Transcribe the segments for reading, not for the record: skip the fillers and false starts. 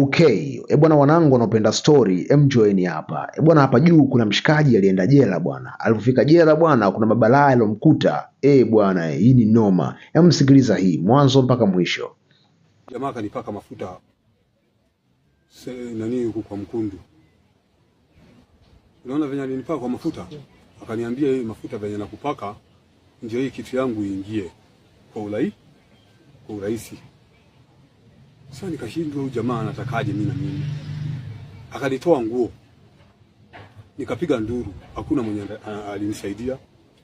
Okay, bwana wanangu wanaopenda story, join hapa. Bwana hapa juu kuna mshikaji alienda jela bwana. Alipofika jela bwana kuna mabalaa yalomkuta. Bwana hii ni noma. Msikiliza hii mwanzo mpaka mwisho. Jamaa kanipaka mafuta nani huko kwa mkundu. Unaona venye alinipaka kwa mafuta? Akaniambia hii mafuta venye nakupaka ndio hii kitu yangu iingie kwa urahisi. Sasa nikashindwa huyu jamaa anatakaje mimi na mimi. Akanitoa nguo. Nikapiga nduru, hakuna mwenye alinisaidia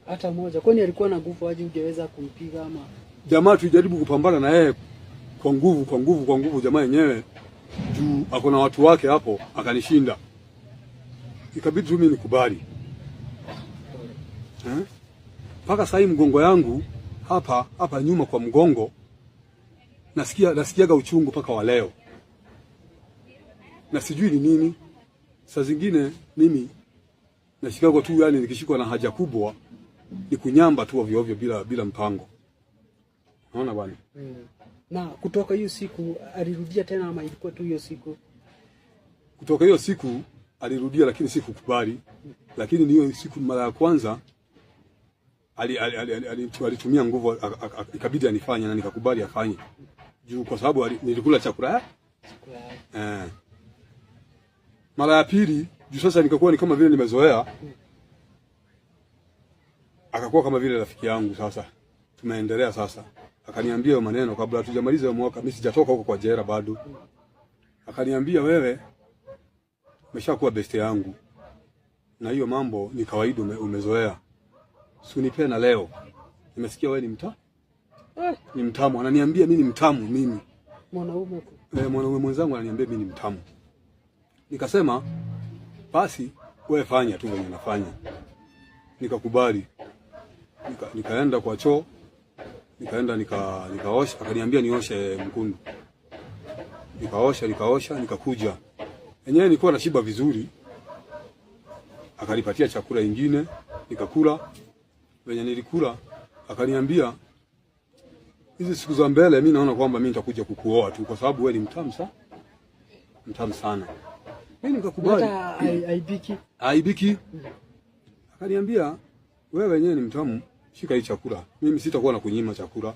hata mmoja. Kwani alikuwa na nguvu aje ungeweza kumpiga ama? Jamaa tujaribu kupambana na yeye kwa nguvu jamaa yenyewe juu akona watu wake hapo akanishinda. Ikabidi tu mimi nikubali. Paka sasa mgongo yangu hapa nyuma kwa mgongo nasikiaga uchungu paka wa leo. Na sijui ni nini. Saa zingine mimi nashikagwa tu, yani nikishikwa na haja kubwa ni kunyamba tu ovyo ovyo bila mpango. Unaona bwana? Na kutoka hiyo siku alirudia tena ama ilikuwa tu hiyo siku? Kutoka hiyo siku alirudia, lakini sikukubali. Lakini ni hiyo siku mara ya kwanza alitumia nguvu, ikabidi anifanye na nikakubali afanye. Juu kwa sababu nilikula chakula. Mara ya pili juu sasa nikakuwa ni kama vile nimezoea. Akakuwa kama vile rafiki yangu sasa. Tumeendelea sasa. Akaniambia hayo maneno kabla hatujamaliza mwaka, mimi sijatoka huko kwa jela bado. Akaniambia wewe umeshakuwa best yangu. Na hiyo mambo ni kawaida, umezoea. Usinipe na leo. Nimesikia wewe ni mtamu. Ni mtamu. Ananiambia mimi ni mtamu mimi. Mwanaume. Mwanaume mwenzangu ananiambia mimi ni mtamu. Nikasema basi wewe fanya tu venye nafanya. Nikakubali. Nikaenda kwa choo. Nikaosha, akaniambia nioshe mkundu. Nikaosha, nikakuja. Yenyewe nilikuwa nashiba vizuri. Akanipatia chakula ingine, nikakula. Venye nilikula, akaniambia hizi siku za mbele mimi naona kwamba mimi nitakuja kukuoa tu kwa sababu wewe ni mtamu sana. Mimi nikakubali. Haibiki. Akaniambia wewe wenyewe ni mtamu, shika hii chakula. Mimi sitakuwa na kunyima chakula.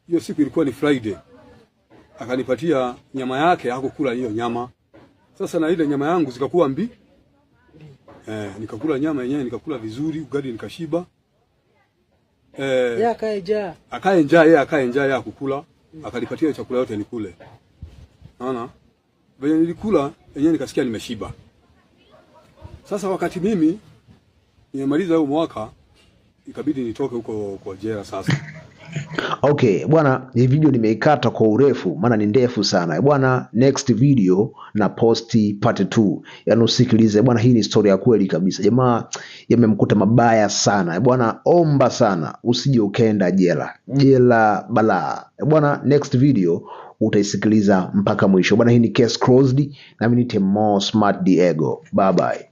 Hiyo siku ilikuwa ni Friday. Akanipatia nyama yake, hakukula hiyo nyama. Sasa na ile nyama yangu zikakuwa mbi. Nikakula nyama yenyewe, nikakula vizuri, ugali nikashiba. Yeye akae njaa yeye akukula. Akanipatia chakula yote nikule. Unaona? Venye nilikula yenyewe nikasikia nimeshiba. Sasa wakati mimi nimemaliza huo mwaka ikabidi nitoke huko kwa jela sasa. Okay, bwana, hii video nimeikata kwa urefu maana ni ndefu sana. Bwana, next video na posti part 2. Yaani usikilize bwana, hii ni story ya kweli kabisa. Jamaa yamemkuta mabaya sana. Bwana, omba sana usije ukaenda jela. Jela balaa. Bwana, next video utaisikiliza mpaka mwisho. Bwana, hii ni Case Closed na mimi ni Temo Smart Diego. Bye bye.